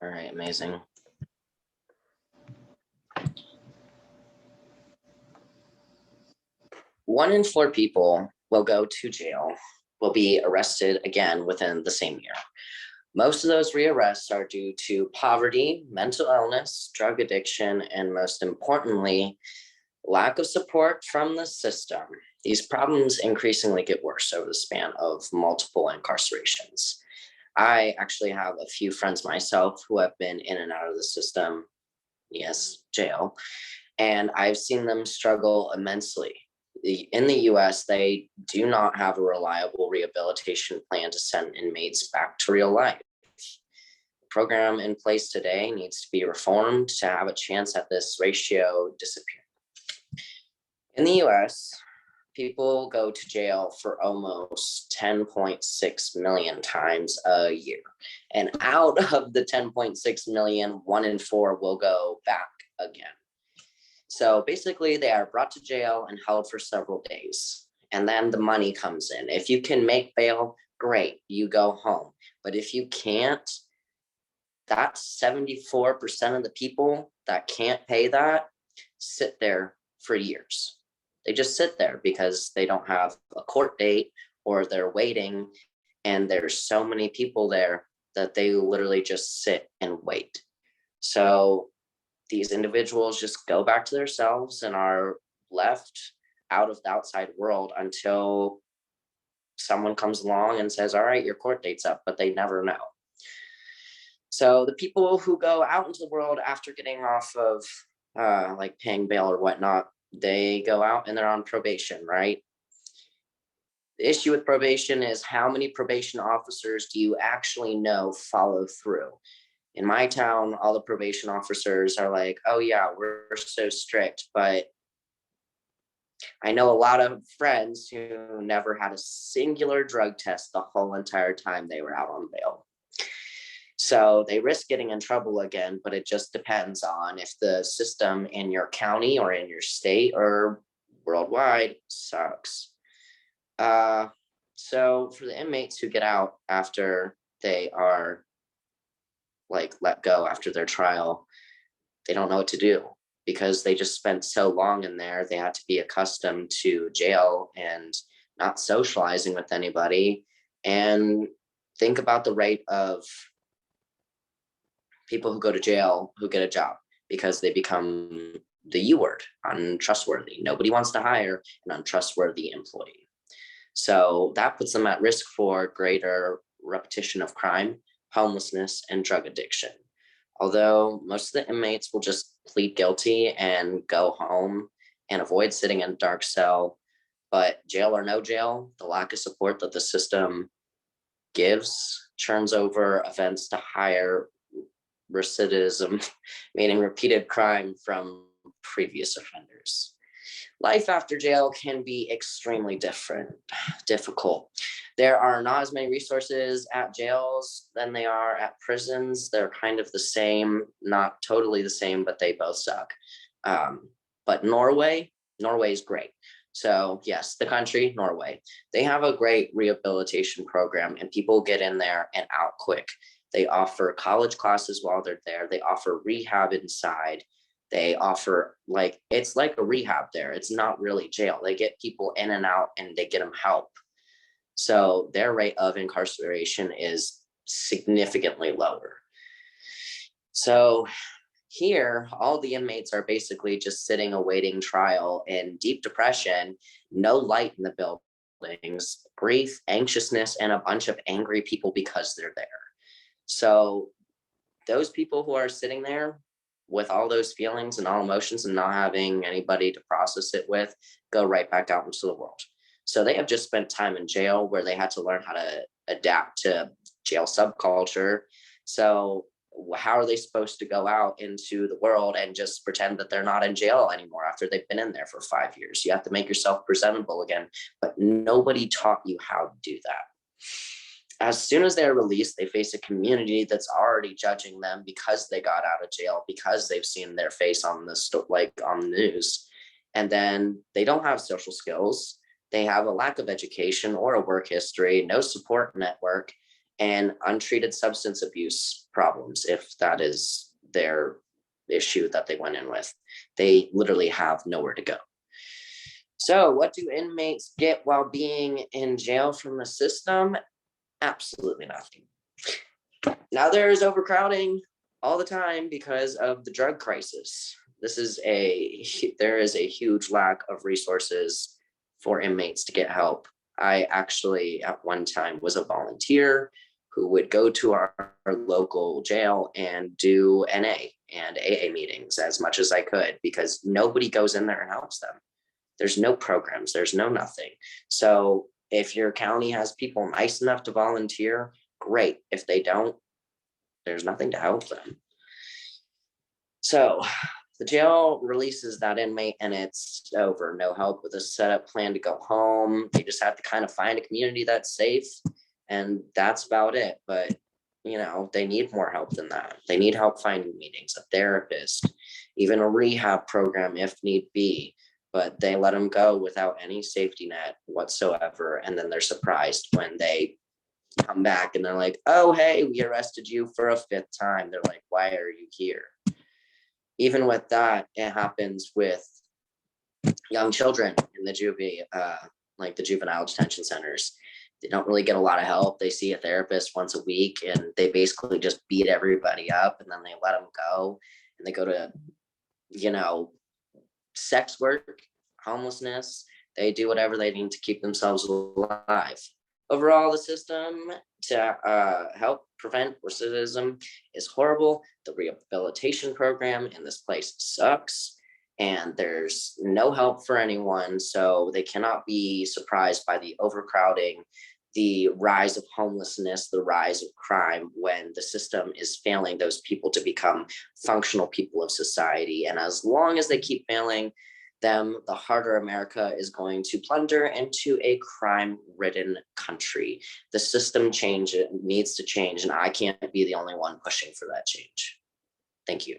All right, amazing. One in four people will go to jail, will be arrested again within the same year. Most of those rearrests are due to poverty, mental illness, drug addiction, and most importantly, lack of support from the system. These problems increasingly get worse over the span of multiple incarcerations. I actually have a few friends myself who have been in and out of the system, yes, jail, and I've seen them struggle immensely. In the US, they do not have a reliable rehabilitation plan to send inmates back to real life. The program in place today needs to be reformed to have a chance at this ratio disappearing. In the US, people go to jail for almost 10.6 million times a year. And out of the 10.6 million, one in four will go back again. So basically, they are brought to jail and held for several days. And then the money comes in. If you can make bail, great, you go home. But if you can't, that's 74% of the people that can't pay that sit there for years. They just sit there because they don't have a court date or they're waiting. And there's so many people there that they literally just sit and wait. So these individuals just go back to themselves and are left out of the outside world until someone comes along and says, all right, your court date's up, but they never know. So the people who go out into the world after getting off of like paying bail or whatnot, they go out and they're on probation, right? The issue with probation is how many probation officers do you actually know follow through? In my town, all the probation officers are like, oh yeah, we're so strict. But I know a lot of friends who never had a singular drug test the whole entire time they were out on bail. So they risk getting in trouble again, but it just depends on if the system in your county or in your state or worldwide sucks. So for the inmates who get out after they are like let go after their trial, they don't know what to do because they just spent so long in there. They had to be accustomed to jail and not socializing with anybody. And think about the rate of people who go to jail who get a job because they become the U word, untrustworthy. Nobody wants to hire an untrustworthy employee. So that puts them at risk for greater repetition of crime, homelessness, and drug addiction. Although most of the inmates will just plead guilty and go home and avoid sitting in a dark cell. But jail or no jail, the lack of support that the system gives churns over events to higher recidivism, meaning repeated crime from previous offenders. Life after jail can be extremely difficult. There are not as many resources at jails than they are at prisons. They're kind of the same, not totally the same, but they both suck. But Norway is great. So yes, the country, Norway, they have a great rehabilitation program and people get in there and out quick. They offer college classes while they're there. They offer rehab inside. They offer it's like a rehab there. It's not really jail. They get people in and out and they get them help. So their rate of incarceration is significantly lower. So here, all the inmates are basically just sitting awaiting trial in deep depression, no light in the buildings, grief, anxiousness, and a bunch of angry people because they're there. So those people who are sitting there with all those feelings and all emotions and not having anybody to process it with, go right back out into the world. So they have just spent time in jail where they had to learn how to adapt to jail subculture. So how are they supposed to go out into the world and just pretend that they're not in jail anymore after they've been in there for 5 years? You have to make yourself presentable again, but nobody taught you how to do that. As soon as they're released, they face a community that's already judging them because they got out of jail, because they've seen their face on on the news. And then they don't have social skills. They have a lack of education or a work history, no support network. and untreated substance abuse problems, if that is their issue that they went in with. They literally have nowhere to go. So, what do inmates get while being in jail from the system? Absolutely nothing. Now, there is overcrowding all the time because of the drug crisis. There is a huge lack of resources for inmates to get help. I actually, at one time, was a volunteer who would go to our local jail and do NA and AA meetings as much as I could, because nobody goes in there and helps them. There's no programs, there's no nothing. So if your county has people nice enough to volunteer, great. If they don't, there's nothing to help them. So the jail releases that inmate and it's over. No help with a setup plan to go home. They just have to kind of find a community that's safe, and that's about it. But they need more help than that. They need help finding meetings, a therapist, even a rehab program if need be. But they let them go without any safety net whatsoever. And then they're surprised when they come back and they're like, oh, hey, we arrested you for a 5th time. They're like, why are you here? Even with that, it happens with young children in the the juvenile detention centers. They don't really get a lot of help. They see a therapist once a week and they basically just beat everybody up, and then they let them go, and they go to, sex work, homelessness. They do whatever they need to keep themselves alive. Overall, the system to help prevent recidivism is horrible. The rehabilitation program in this place sucks, and there's no help for anyone. So they cannot be surprised by the overcrowding, the rise of homelessness, the rise of crime, when the system is failing those people to become functional people of society. And as long as they keep failing them, the harder America is going to plunder into a crime-ridden country. The system needs to change, and I can't be the only one pushing for that change. Thank you.